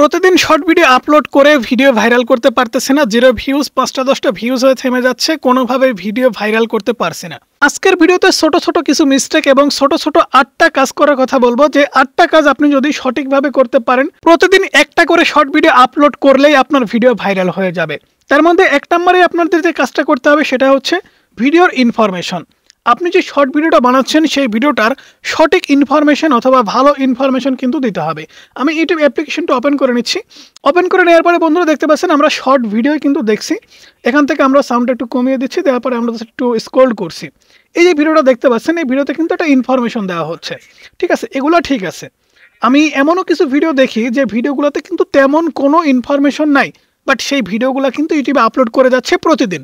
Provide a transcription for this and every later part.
প্রতিদিন short video upload করে video viral করতে পারতেছে না, 0 ভিউজ, 5টা 10টা ভিউজ হয়ে থেমে যাচ্ছে, কোনোভাবে ভিডিও ভাইরাল করতে পারছে না। আজকের ভিডিওতে ছোট ছোট কিছু মিস্টেক এবং ছোট ছোট 8টা কাজ করার কথা বলবো, যে 8টা কাজ আপনি যদি সঠিকভাবে করতে পারেন, প্রতিদিন একটা করে শর্ট ভিডিও আপলোড করলেই আপনার ভিডিও ভাইরাল হয়ে যাবে। তার মধ্যে 1 নম্বরে আপনাদের যে কাজটা করতে হবে সেটা হচ্ছে ভিডিওর ইনফরমেশন। আপনি যে শর্ট ভিডিওটা বানাচ্ছেন সেই ভিডিওটার সঠিক ইনফরমেশন অথবা ভালো ইনফরমেশন কিন্তু দিতে হবে। আমি ইউটিউব অ্যাপ্লিকেশনটা ওপেন করে নিচ্ছি। ওপেন করে নেওয়ার পরে বন্ধুরা দেখতে পাচ্ছেন আমরা শর্ট ভিডিও কিন্তু দেখছি। এখান থেকে আমরা সাউন্ডটা একটু কমিয়ে দিচ্ছি, দেওয়ার পরে আমরা একটু স্ক্রল করছি। এই যে ভিডিওটা দেখতে পাচ্ছেন, এই ভিডিওতে কিন্তু একটা ইনফরমেশন দেওয়া হচ্ছে, ঠিক আছে, এগুলো ঠিক আছে। আমি এমনও কিছু ভিডিও দেখি যে ভিডিওগুলোতে কিন্তু তেমন কোনো ইনফরমেশন নাই, বাট সেই ভিডিওগুলো কিন্তু ইউটিউবে আপলোড করে যাচ্ছে প্রতিদিন।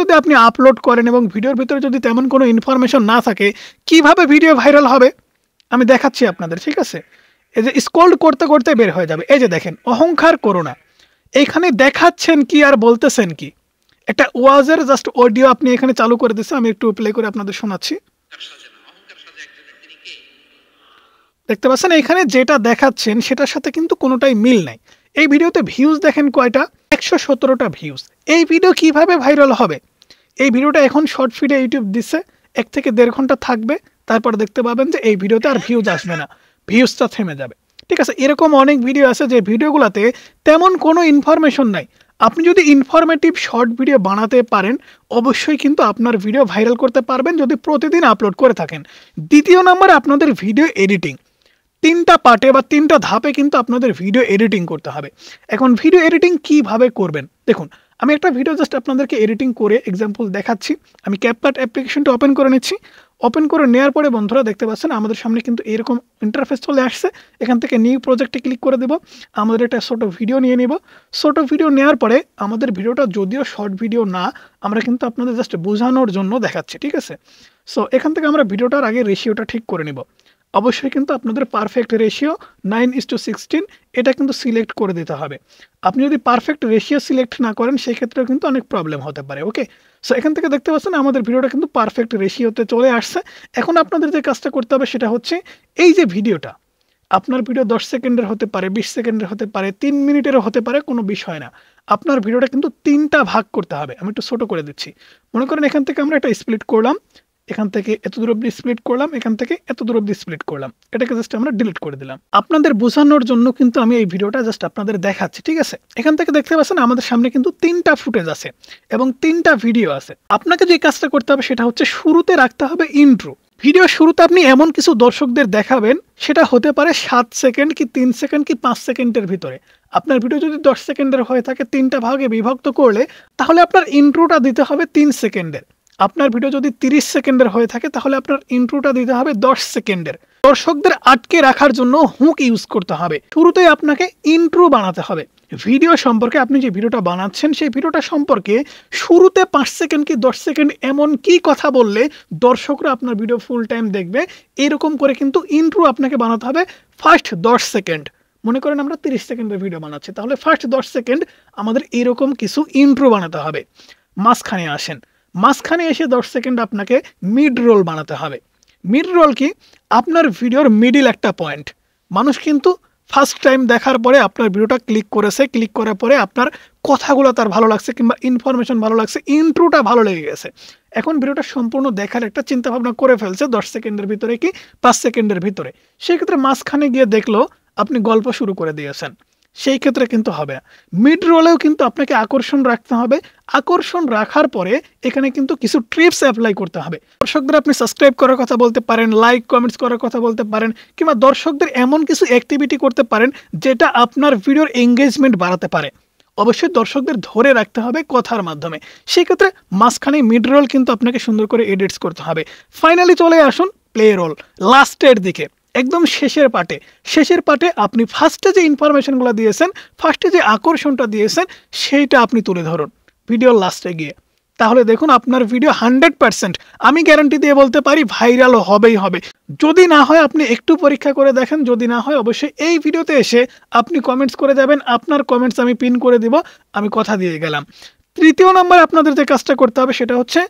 যদি আপনি আপলোড করেন এবং ভিডিওর ভিতরে যদি তেমন কোনো ইনফরমেশন না থাকে, কিভাবে ভিডিও ভাইরাল হবে আমি দেখাচ্ছি আপনাদের, ঠিক আছে। এই যে স্ক্রল করতে করতে বের হয়ে যাবে। এই যে দেখেন, অহংকার করো না, এইখানে দেখাচ্ছেন কি আর বলতেছেন কি। একটা ওয়াজের জাস্ট অডিও আপনি এখানে চালু করে দিচ্ছেন, আমি একটু প্লে করে আপনাদের শোনাচ্ছি। দেখতে পাচ্ছেন এখানে যেটা দেখাচ্ছেন সেটার সাথে কিন্তু কোনোটাই মিল নাই। এই ভিডিওতে ভিউজ দেখেন কয়টা, 117টা ভিউজ। এই ভিডিও কিভাবে ভাইরাল হবে? এই ভিডিওটা এখন শর্ট ফিডে ইউটিউব দিচ্ছে, 1 থেকে 1.5 ঘন্টা থাকবে, তারপর দেখতে পাবেন যে এই ভিডিওতে আর ভিউজ আসবে না, ভিউজটা থেমে যাবে, ঠিক আছে। এরকম অনেক ভিডিও আছে যে ভিডিওগুলোতে তেমন কোনো ইনফরমেশন নাই। আপনি যদি ইনফরমেটিভ শর্ট ভিডিও বানাতে পারেন, অবশ্যই কিন্তু আপনার ভিডিও ভাইরাল করতে পারবেন যদি প্রতিদিন আপলোড করে থাকেন। দ্বিতীয় নম্বরে আপনাদের ভিডিও এডিটিং। 3টা পার্টে বা 3টা ধাপে কিন্তু আপনাদের ভিডিও এডিটিং করতে হবে। এখন ভিডিও এডিটিং কিভাবে করবেন দেখুন, আমি একটা ভিডিও জাস্ট আপনাদেরকে এডিটিং করে এক্সাম্পল দেখাচ্ছি। আমি ক্যাপকাট অ্যাপ্লিকেশনটা ওপেন করে নিচ্ছি। ওপেন করে নেওয়ার পরে বন্ধুরা দেখতে পাচ্ছেন আমাদের সামনে কিন্তু এরকম ইন্টারফেস চলে আসছে। এখান থেকে নিউ প্রজেক্টে ক্লিক করে দেব। আমাদের একটা ছোটো ভিডিও নিয়ে নেব। ছোটো ভিডিও নেওয়ার পরে আমাদের ভিডিওটা যদিও শর্ট ভিডিও না, আমরা কিন্তু আপনাদের জাস্ট বোঝানোর জন্য দেখাচ্ছি, ঠিক আছে। সো এখান থেকে আমরা ভিডিওটার আগে রেশিওটা ঠিক করে নেব। অবশ্যই কিন্তু আপনাদের পারফেক্ট রেশিও 9:16 এটা কিন্তু সিলেক্ট করে দিতে হবে। আপনি যদি পারফেক্ট রেশিও সিলেক্ট না করেন সেই ক্ষেত্রেও কিন্তু অনেক প্রবলেম হতে পারে। ওকে, সো এখান থেকে দেখতে পাচ্ছেন আমাদের ভিডিওটা কিন্তু পারফেক্ট রেশিওতে চলে আসছে। এখন আপনাদের যে কাজটা করতে হবে সেটা হচ্ছে, এই যে ভিডিওটা, আপনার ভিডিও 10 সেকেন্ডের হতে পারে, 20 সেকেন্ডের হতে পারে, 3 মিনিটেরও হতে পারে, কোনো বিষয় না। আপনার ভিডিওটা কিন্তু 3টা ভাগ করতে হবে। আমি একটু ছোটো করে দিচ্ছি। মনে করেন এখান থেকে আমরা একটা স্প্লিট করলাম, এখান থেকে এত দূর অব্দি স্প্লিট করলাম, এখান থেকে এত দূর অব্দি স্প্লিট করলাম, এটাকে জাস্ট আমরা ডিলিট করে দিলাম। আপনাদের বোঝানোর জন্য কিন্তু আমি এই ভিডিওটা জাস্ট আপনাদের দেখাচ্ছি, ঠিক আছে। এখান থেকে দেখতে পাচ্ছেন আমাদের সামনে কিন্তু 3টা ফুটেজ আছে এবং 3টা ভিডিও আছে। আপনাকে যে কাজটা করতে হবে সেটা হচ্ছে শুরুতে রাখতে হবে ইন্ট্রো। ভিডিও শুরুতে আপনি এমন কিছু দর্শকদের দেখাবেন, সেটা হতে পারে 7 সেকেন্ড কি 3 সেকেন্ড কি 5 সেকেন্ডের ভিতরে। আপনার ভিডিও যদি 10 সেকেন্ডের হয়ে থাকে, 3টা ভাগে বিভক্ত করলে তাহলে আপনার ইন্ট্রোটা দিতে হবে 3 সেকেন্ডের। আপনার ভিডিও যদি 30 সেকেন্ডের হয়ে থাকে তাহলে আপনার ইন্ট্রোটা দিতে হবে 10 সেকেন্ডের। দর্শকদের আটকে রাখার জন্য হুক ইউজ করতে হবে। শুরুতেই আপনাকে ইন্ট্রো বানাতে হবে। ভিডিও সম্পর্কে, আপনি যে ভিডিওটা বানাচ্ছেন সেই ভিডিওটা সম্পর্কে শুরুতে 5 সেকেন্ড কি 10 সেকেন্ড এমন কি কথা বললে দর্শকরা আপনার ভিডিও ফুল টাইম দেখবে, এরকম করে কিন্তু ইন্ট্রো আপনাকে বানাতে হবে ফার্স্ট 10 সেকেন্ড। মনে করেন আমরা 30 সেকেন্ডের ভিডিও বানাচ্ছি, তাহলে ফার্স্ট 10 সেকেন্ড আমাদের এরকম কিছু ইন্ট্রো বানাতে হবে। মাঝখানে এসে 10 সেকেন্ড আপনাকে মিড রোল বানাতে হবে। মিড রোল কি? আপনার ভিডিওর মিডিল একটা পয়েন্ট। মানুষ কিন্তু ফার্স্ট টাইম দেখার পরে আপনার ভিডিওটা ক্লিক করেছে, ক্লিক করার পরে আপনার কথাগুলো তার ভালো লাগছে কিংবা ইনফরমেশন ভালো লাগছে, ইন্ট্রোটা ভালো লেগে গেছে। এখন ভিডিওটা সম্পূর্ণ দেখার একটা চিন্তাভাবনা করে ফেলছে 10 সেকেন্ডের ভিতরে কি 5 সেকেন্ডের ভিতরে। সেক্ষেত্রে মাঝখানে গিয়ে দেখলো আপনি গল্প শুরু করে দিয়েছেন, সেই ক্ষেত্রে কিন্তু হবে না। মিড রোলেও কিন্তু আপনাকে আকর্ষণ রাখতে হবে। আকর্ষণ রাখার পরে এখানে কিন্তু কিছু ট্রিপস অ্যাপ্লাই করতে হবে। দর্শকদের আপনি সাবস্ক্রাইব করার কথা বলতে পারেন, লাইক কমেন্টস করার কথা বলতে পারেন, কিংবা দর্শকদের এমন কিছু অ্যাক্টিভিটি করতে পারেন যেটা আপনার ভিডিওর এঙ্গেজমেন্ট বাড়াতে পারে। অবশ্যই দর্শকদের ধরে রাখতে হবে কথার মাধ্যমে। সেক্ষেত্রে মাঝখানে মিড রোল কিন্তু আপনাকে সুন্দর করে এডিটস করতে হবে। ফাইনালি চলে আসুন প্লে রোল, লাস্টের দিকে, একদম শেষের পার্টে আপনি ফার্স্টে যে ইনফরমেশনগুলো দিয়েছেন, ফার্স্টে যে আকর্ষণটা দিয়েছেন সেইটা আপনি তুলে ধরুন ভিডিওর লাস্টে গিয়ে। তাহলে দেখুন আপনার ভিডিও 100% আমি গ্যারান্টি দিয়ে বলতে পারি ভাইরাল হবেই হবে। যদি না হয় আপনি একটু পরীক্ষা করে দেখেন, যদি না হয় অবশ্যই এই ভিডিওতে এসে আপনি কমেন্টস করে যাবেন। আপনার কমেন্টস আমি পিন করে দিব, আমি কথা দিয়ে গেলাম। তৃতীয় নম্বর আপনাদের যে কাজটা করতে হবে সেটা হচ্ছে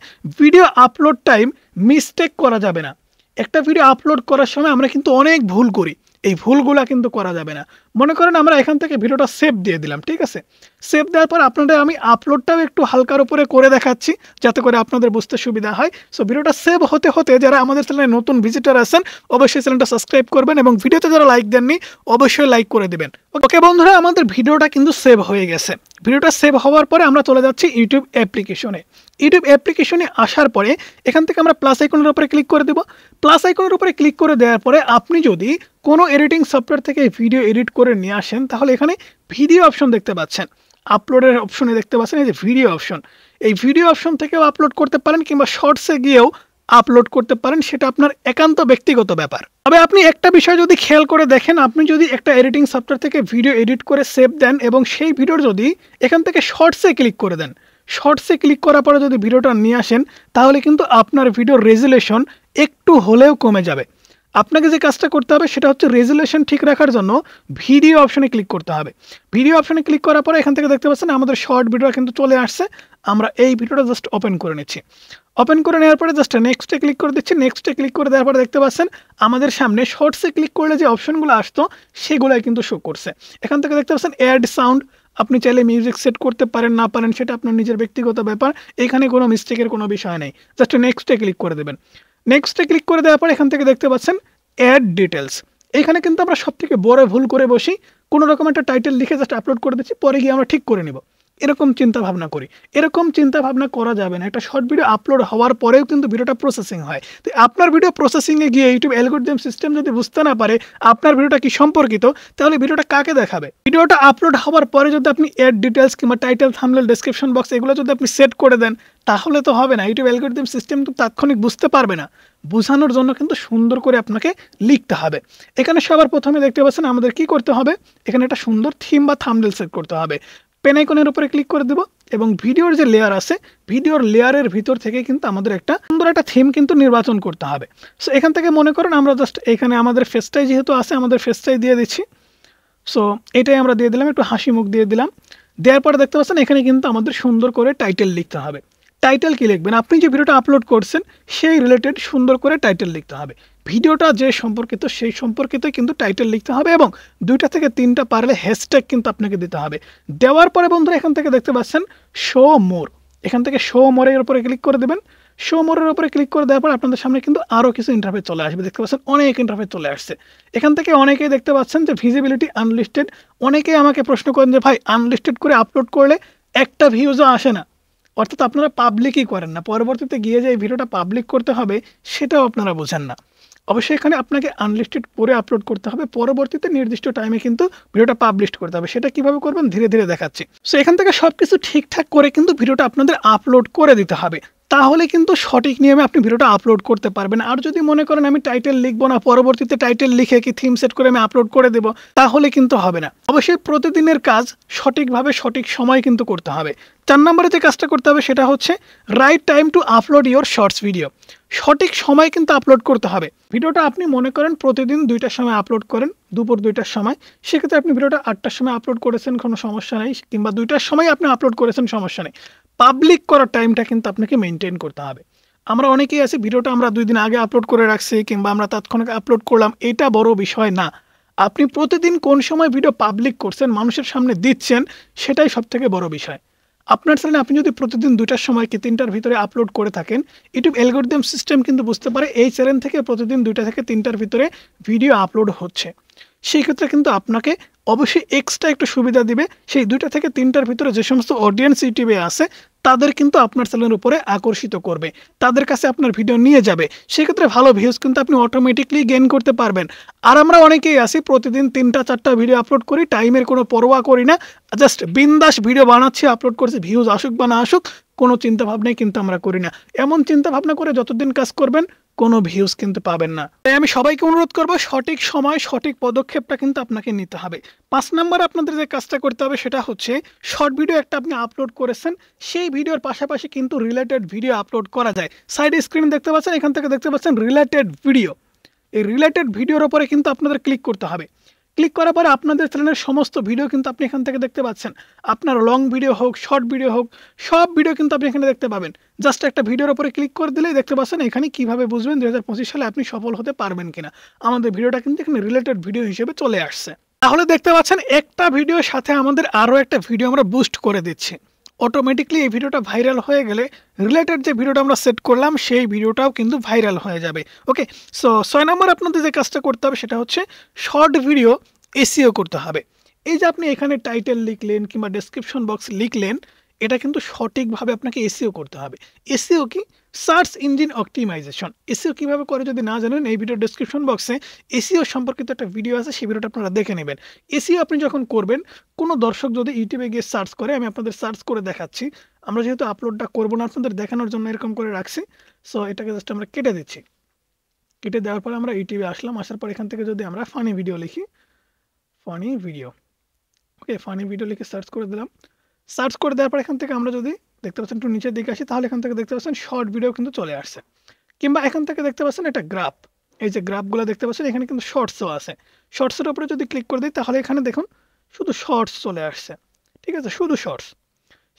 ভিডিও আপলোড টাইম মিস্টেক করা যাবে না। একটা ভিডিও আপলোড করার সময় আমরা কিন্তু অনেক ভুল করি। এই ভুলগুলা কিন্তু করা যাবে না। মনে করেন আমরা এখান থেকে ভিডিওটা সেভ দিয়ে দিলাম, ঠিক আছে? সেভ দেওয়ার পর আপনাদের আমি আপলোডটাও একটু হালকার উপরে করে দেখাচ্ছি যাতে করে আপনাদের বুঝতে সুবিধা হয়। সো ভিডিওটা সেভ হতে হতে যারা আমাদের চ্যানেলে নতুন ভিজিটর আছেন অবশ্যই চ্যানেলটা সাবস্ক্রাইব করবেন এবং ভিডিওতে যারা লাইক দেননি অবশ্যই লাইক করে দিবেন। ওকে বন্ধুরা, আমাদের ভিডিওটা কিন্তু সেভ হয়ে গেছে। ভিডিওটা সেভ হওয়ার পরে আমরা চলে যাচ্ছি ইউটিউব অ্যাপ্লিকেশনে। ইউটিউব অ্যাপ্লিকেশনে আসার পরে এখান থেকে আমরা প্লাস আইকনের উপরে ক্লিক করে দেব। প্লাস আইকনের উপরে ক্লিক করে দেওয়ার পরে আপনি যদি কোনো এডিটিং সফটওয়্যার থেকে ভিডিও এডিট করে নিয়ে আসেন তাহলে এখানে ভিডিও অপশন দেখতে পাচ্ছেন, আপলোডের অপশনে দেখতে পাচ্ছেন এই যে ভিডিও অপশন। এই ভিডিও অপশন থেকেও আপলোড করতে পারেন কিংবা শর্টসে গিয়েও আপলোড করতে পারেন, সেটা আপনার একান্ত ব্যক্তিগত ব্যাপার। তবে আপনি একটা বিষয় যদি খেয়াল করে দেখেন, আপনি যদি একটা এডিটিং সফটওয়্যার থেকে ভিডিও এডিট করে সেভ দেন এবং সেই ভিডিওর যদি এখান থেকে শর্টসে ক্লিক করে দেন, শর্টসে ক্লিক করার পরে যদি ভিডিওটা নিয়ে আসেন তাহলে কিন্তু আপনার ভিডিওর রেজুলেশন একটু হলেও কমে যাবে। আপনাকে যে কাজটা করতে হবে সেটা হচ্ছে রেজুলেশন ঠিক রাখার জন্য ভিডিও অপশনে ক্লিক করতে হবে। ভিডিও অপশনে ক্লিক করার পরে এখান থেকে দেখতে পাচ্ছেন আমাদের শর্ট ভিডিও কিন্তু চলে আসছে। আমরা এই ভিডিওটা জাস্ট ওপেন করে নিচ্ছি। ওপেন করে নেওয়ার পরে জাস্ট নেক্সটে ক্লিক করে দিচ্ছি। নেক্সটে ক্লিক করে দেওয়ার পরে দেখতে পাচ্ছেন আমাদের সামনে শর্টসে ক্লিক করলে যে অপশনগুলো আসতো সেগুলাই কিন্তু শো করছে। এখান থেকে দেখতে পাচ্ছেন অ্যাড সাউন্ড, আপনি চাইলে মিউজিক সেট করতে পারেন না পারেন সেটা আপনার নিজের ব্যক্তিগত ব্যাপার, এখানে কোনো মিস্টেকের কোনো বিষয় নেই। জাস্ট নেক্সটে ক্লিক করে দেবেন। নেক্সটে ক্লিক করে দেওয়ার পর এখান থেকে দেখতে পাচ্ছেন অ্যাড ডিটেলস। এখানে কিন্তু আমরা সব থেকে বড় ভুল করে বসি, কোনো রকম একটা টাইটেল লিখে জাস্ট আপলোড করে দিচ্ছি, পরে গিয়ে আমরা ঠিক করে নিব, এরকম চিন্তা ভাবনা করি। এরকম চিন্তা ভাবনা করা যাবে না। একটা শর্ট ভিডিও আপলোড হওয়ার পরেও কিন্তু ভিডিওটা প্রসেসিং হয়। তো আপনার ভিডিও প্রসেসিংয়ে গিয়ে ইউটিউব অ্যালগরিদম সিস্টেম যদি বুঝতে না পারে আপনার ভিডিওটা কি সম্পর্কিত, তাহলে ভিডিওটা কাকে দেখাবে? ভিডিওটা আপলোড হওয়ার পরে যদি আপনি অ্যাড ডিটেলস কিংবা টাইটেল, থাম্বনেল, ডেসক্রিপশন বক্স এগুলো যদি আপনি সেট করে দেন তাহলে তো হবে না। ইউটিউব অ্যালগরিদম সিস্টেম তো তাৎক্ষণিক বুঝতে পারবে না। বোঝানোর জন্য কিন্তু সুন্দর করে আপনাকে লিখতে হবে। এখানে সবার প্রথমে দেখতে পাচ্ছেন আমাদের কি করতে হবে, এখানে একটা সুন্দর থিম বা থাম্বনেল সেট করতে হবে। পেন আইকনের উপরে ক্লিক করে দেব এবং ভিডিওর যে লেয়ার আছে ভিডিওর লেয়ারের ভিতর থেকে কিন্তু আমাদের একটা সুন্দর একটা থিম কিন্তু নির্বাচন করতে হবে। সো এখান থেকে মনে করেন আমরা জাস্ট এখানে আমাদের ফেসটাই যেহেতু আছে আমাদের ফেসটাই দিয়ে দিচ্ছি। সো এটাই আমরা দিয়ে দিলাম, একটু হাসি মুখ দিয়ে দিলাম। দেওয়ার পরে দেখতে পাচ্ছেন এখানে কিন্তু আমাদের সুন্দর করে টাইটেল লিখতে হবে। টাইটেল কি লিখবেন, আপনি যে ভিডিওটা আপলোড করছেন সেই রিলেটেড সুন্দর করে টাইটেল লিখতে হবে। ভিডিওটা যে সম্পর্কিত সেই সম্পর্কিত কিন্তু টাইটেল লিখতে হবে এবং 2টা থেকে 3টা পারলে হ্যাশট্যাগ কিন্তু আপনাকে দিতে হবে। দেওয়ার পরে বন্ধুরা এখান থেকে দেখতে পাচ্ছেন শো মোর, এখান থেকে শো মোরের উপরে ক্লিক করে দেবেন। শো মোরের উপরে ক্লিক করে দেওয়ার পর আপনাদের সামনে কিন্তু আরও কিছু ইন্টারফেস চলে আসবে। দেখতে পাচ্ছেন অনেক ইন্টারফেস চলে আসছে। এখান থেকে অনেকেই দেখতে পাচ্ছেন যে ভিজিবিলিটি আনলিস্টেড। অনেকেই আমাকে প্রশ্ন করেন যে ভাই আনলিস্টেড করে আপলোড করলে একটা ভিউজও আসে না, অর্থাৎ আপনারা পাবলিকই করেন না, পরবর্তীতে গিয়ে যে এই ভিডিওটা পাবলিক করতে হবে সেটাও আপনারা বোঝেন না। অবশ্যই এখানে আপনাকে আনলিস্টেড করে আপলোড করতে হবে, পরবর্তীতে নির্দিষ্ট টাইমে কিন্তু ভিডিওটা পাবলিশ করতে হবে। সেটা কিভাবে করবেন ধীরে ধীরে দেখাচ্ছি। সো এখান থেকে সব কিছু ঠিকঠাক করে কিন্তু ভিডিওটা আপনাদের আপলোড করে দিতে হবে, তাহলে কিন্তু সঠিক নিয়মে আপনি ভিডিওটা আপলোড করতে পারবেন। আর যদি মনে করেন আমি টাইটেল লিখবো না, পরবর্তীতে টাইটেল লিখে কি থিম সেট করে আমি আপলোড করে দেবো, তাহলে কিন্তু হবে না। অবশ্যই প্রতিদিনের কাজ সঠিকভাবে সঠিক সময় কিন্তু করতে হবে। 4 নম্বরে যে কাজটা করতে হবে সেটা হচ্ছে right time to upload your shorts video. সঠিক সময় কিন্তু আপলোড করতে হবে। ভিডিওটা আপনি মনে করেন প্রতিদিন 2টার সময় আপলোড করেন, দুপুর 2টার সময়, সেক্ষেত্রে আপনি ভিডিওটা 8টার সময় আপলোড করেছেন কোনো সমস্যা নেই, কিংবা 2টার সময় আপনি আপলোড করেছেন সমস্যা নেই। পাবলিক করার টাইমটা কিন্তু আপনাকে মেনটেন করতে হবে। আমরা অনেকেই আছি ভিডিওটা আমরা 2 দিন আগে আপলোড করে রাখছি কিংবা আমরা তাৎক্ষণিক আপলোড করলাম, এটা বড় বিষয় না। আপনি প্রতিদিন কোন সময় ভিডিও পাবলিক করছেন, মানুষের সামনে দিচ্ছেন, সেটাই সবথেকে বড় বিষয়। আপনার চ্যানেলে আপনি যদি প্রতিদিন 2টার সময় কি 3টার ভিতরে আপলোড করে থাকেন, ইউটিউব অ্যালগরিদম সিস্টেম কিন্তু বুঝতে পারে এই চ্যানেল থেকে প্রতিদিন 2টা থেকে 3টার ভিতরে ভিডিও আপলোড হচ্ছে। সেই ক্ষেত্রে কিন্তু আপনাকে অবশ্যই এক্সট্রা একটু সুবিধা দিবে। সেই 2টা থেকে 3টার ভিতরে যে সমস্ত অডিয়েন্স ইউটিউবে আছে তাদের কিন্তু আপনার চ্যানেলের উপরে আকর্ষিত করবে, তাদের কাছে আপনার ভিডিও নিয়ে যাবে। সেক্ষেত্রে ভালো ভিউজ কিন্তু আপনি অটোমেটিকলি গেইন করতে পারবেন। আর আমরা অনেকেই আছি প্রতিদিন 3টা 4টা ভিডিও আপলোড করি, টাইমের কোনো পরোয়া করি না, জাস্ট বিন্দাস ভিডিও বানাচ্ছি, আপলোড করছি, ভিউজ আসুক বা না আসুক কোনো চিন্তা ভাবনাই কিন্তু আমরা করি না। এমন চিন্তা ভাবনা করে যতদিন কাজ করবেন কোনো ভিউজ কিন্তু পাবেন না। তাই আমি সবাইকে অনুরোধ করব সঠিক সময় সঠিক পদক্ষেপটা কিন্তু আপনাকে নিতে হবে। 5 নম্বর আপনাদের যে কাজটা করতে হবে সেটা হচ্ছে শর্ট ভিডিও একটা আপনি আপলোড করেছেন, সেই ভিডিওর পাশাপাশি কিন্তু রিলেটেড ভিডিও আপলোড করা যায়। সাইডে স্ক্রিন দেখতে পাচ্ছেন, এখান থেকে দেখতে পাচ্ছেন রিলেটেড ভিডিও। এই রিলেটেড ভিডিওর উপরে কিন্তু আপনাদের ক্লিক করতে হবে। ক্লিক করার পরে আপনাদের চ্যানেলের সমস্ত ভিডিও কিন্তু আপনি এখান থেকে দেখতে পাচ্ছেন। আপনার লং ভিডিও হোক, শর্ট ভিডিও হোক, সব ভিডিও কিন্তু আপনি এখানে দেখতে পাবেন। জাস্ট একটা ভিডিওর উপরে ক্লিক করে দিলেই দেখতে পাচ্ছেন এখানে কিভাবে বুঝবেন 2025 সালে আপনি সফল হতে পারবেন কিনা। আমাদের ভিডিওটা কিন্তু এখানে রিলেটেড ভিডিও হিসেবে চলে আসছে। তাহলে দেখতে পাচ্ছেন একটা ভিডিওর সাথে আমাদের আরও একটা ভিডিও আমরা বুস্ট করে দিচ্ছি। অটোমেটিকলি এই ভিডিওটা ভাইরাল হয়ে গেলে রিলেটেড যে ভিডিওটা আমরা সেট করলাম সেই ভিডিওটাও কিন্তু ভাইরাল হয়ে যাবে। ওকে, সো 6 নম্বর আপনাদের যে কাজটা করতে হবে সেটা হচ্ছে শর্ট ভিডিও এসইও করতে হবে। এই যে আপনি এখানে টাইটেল লিখলেন কিংবা ডেসক্রিপশন বক্স লিখলেন, এটা কিন্তু সঠিকভাবে আপনাকে এসইও করতে হবে। এসইও কি? Search engine optimisation. এসইও কীভাবে করে যদি না জানেন, এই ভিডিও ডেসক্রিপশন বক্সে এসইও সম্পর্কিত একটা ভিডিও আছে, সেই ভিডিওটা আপনারা দেখে নেবেন। এসইও আপনি যখন করবেন, কোনো দর্শক যদি ইউটিউবে গিয়ে সার্চ করে, আমি আপনাদের সার্চ করে দেখাচ্ছি। আমরা যেহেতু আপলোডটা করবো না, আপনাদের দেখানোর জন্য এরকম করে রাখছি। সো এটাকে জাস্ট আমরা কেটে দিচ্ছি। কেটে দেওয়ার পরে আমরা ইউটিউবে আসলাম। আসার পর এখান থেকে যদি আমরা ফানি ভিডিও লিখি, ফানি ভিডিও, ওকে, ফানি ভিডিও লিখে সার্চ করে দিলাম। সার্চ করে দেওয়ার পর এখান থেকে আমরা যদি দেখতে পাচ্ছেন একটু নিচের দিকে আসি, তাহলে এখান থেকে দেখতে পাচ্ছেন শর্ট ভিডিও কিন্তু চলে আসছে। কিংবা এখান থেকে দেখতে পাচ্ছেন একটা গ্রাফ, এই যে গ্রাফগুলো দেখতে পাচ্ছেন এখানে কিন্তু শর্টসও আছে। শর্টসের উপরে যদি ক্লিক করে দিই তাহলে এখানে দেখুন শুধু শর্টস চলে আসছে। ঠিক আছে, শুধু শর্টস।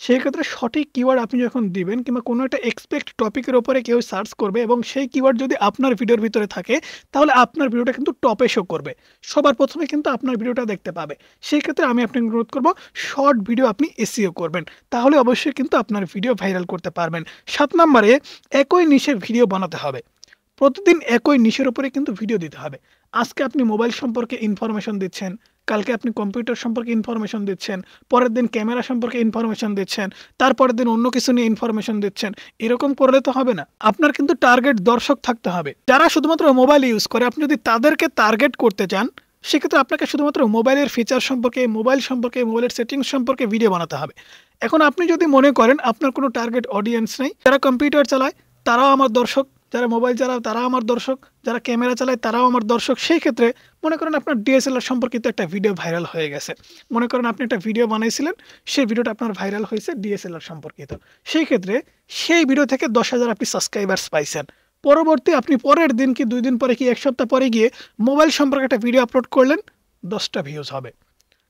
সেই ক্ষেত্রে সঠিক কিওয়ার্ড আপনি যখন দিবেন কিংবা কোনো একটা এক্সপেক্ট টপিকের ওপরে কেউ সার্চ করবে এবং সেই কিওয়ার্ড যদি আপনার ভিডিওর ভিতরে থাকে, তাহলে আপনার ভিডিওটা কিন্তু টপে শো করবে। সবার প্রথমে কিন্তু আপনার ভিডিওটা দেখতে পাবে। সেই ক্ষেত্রে আমি আপনাকে অনুরোধ করব, শর্ট ভিডিও আপনি এসইও করবেন, তাহলে অবশ্যই কিন্তু আপনার ভিডিও ভাইরাল করতে পারবেন। 7 নম্বরে একই নিশের ভিডিও বানাতে হবে। প্রতিদিন একই নিশের উপরে কিন্তু ভিডিও দিতে হবে। আজকে আপনি মোবাইল সম্পর্কে ইনফরমেশন দিচ্ছেন, কালকে আপনি কম্পিউটার সম্পর্কে ইনফরমেশন দিচ্ছেন, পরের দিন ক্যামেরা সম্পর্কে ইনফরমেশন দিচ্ছেন, তারপরের দিন অন্য কিছু নিয়ে ইনফরমেশন দিচ্ছেন। এরকম করলে তো হবে না। আপনার কিন্তু টার্গেট দর্শক থাকতে হবে যারা শুধুমাত্র মোবাইল ইউজ করে। আপনি যদি তাদেরকে টার্গেট করতে চান, সেক্ষেত্রে আপনাকে শুধুমাত্র মোবাইলের ফিচার সম্পর্কে, মোবাইলের সেটিংস সম্পর্কে ভিডিও বানাতে হবে। এখন আপনি যদি মনে করেন আপনার কোনো টার্গেট অডিয়েন্স নেই, যারা কম্পিউটার চালায় তারাও আমার দর্শক, যারা মোবাইল চালায় তারাও আমার দর্শক, যারা ক্যামেরা চালায় তারাও আমার দর্শক, সেই ক্ষেত্রে মনে করেন আপনার ডিএসএলআর সম্পর্কিত একটা ভিডিও ভাইরাল হয়ে গেছে। মনে করেন আপনি একটা ভিডিও বানাইছিলেন, সেই ভিডিওটা আপনার ভাইরাল হয়েছে ডিএসএলআর সম্পর্কিত। সেই ক্ষেত্রে সেই ভিডিও থেকে 10,000 আপনি সাবস্ক্রাইবার্স পাইছেন। পরবর্তী আপনি পরের দিন কি 2 দিন পরে কি 1 সপ্তাহ পরে গিয়ে মোবাইল সম্পর্কে একটা ভিডিও আপলোড করলেন, 10টা ভিউজ হবে।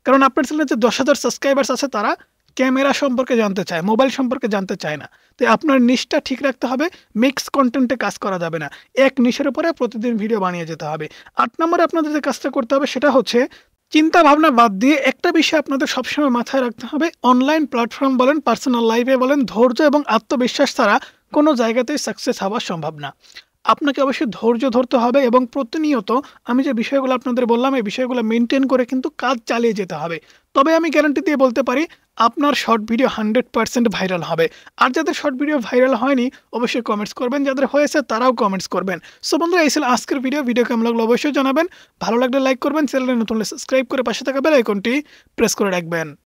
কারণ আপনার চ্যানেলে যে 10,000 সাবস্ক্রাইবার্স আছে তারা ক্যামেরা সম্পর্কে জানতে চায়, মোবাইল সম্পর্কে জানতে চায় না। তো আপনার নিশটা ঠিক রাখতে হবে, মিক্স কন্টেন্টে কাজ করা যাবে না। এক নিশের উপরে প্রতিদিন ভিডিও বানিয়ে যেতে হবে। 8 নম্বরে আপনাদের যে কাজটা করতে হবে সেটা হচ্ছে চিন্তা ভাবনা বাদ দিয়ে একটা বিষয় আপনাদের সবসময় মাথায় রাখতে হবে। অনলাইন প্ল্যাটফর্ম বলেন, পার্সোনাল লাইফে বলেন, ধৈর্য এবং আত্মবিশ্বাস ছাড়া কোনো জায়গাতেই সাকসেস হওয়া সম্ভব না। আপনাকে অবশ্যই ধৈর্য ধরতে হবে এবং প্রতিনিয়ত আমি যে বিষয়গুলো আপনাদের বললাম এই বিষয়গুলো মেনটেন করে কিন্তু কাজ চালিয়ে যেতে হবে। তবে আমি গ্যারান্টি দিয়ে বলতে পারি আপনার শর্ট ভিডিও 100% ভাইরাল হবে। আর যাদের শর্ট ভিডিও ভাইরাল হয়নি অবশ্যই কমেন্টস করবেন, যাদের হয়েছে তারাও কমেন্টস করবেন। সো বন্ধুরা, এই ছিল আজকের ভিডিও কেমন লাগলো অবশ্যই জানাবেন। ভালো লাগলে লাইক করবেন, চ্যানেলে নতুন হলে সাবস্ক্রাইব করে পাশে থাকা বেল আইকনটি প্রেস করে রাখবেন।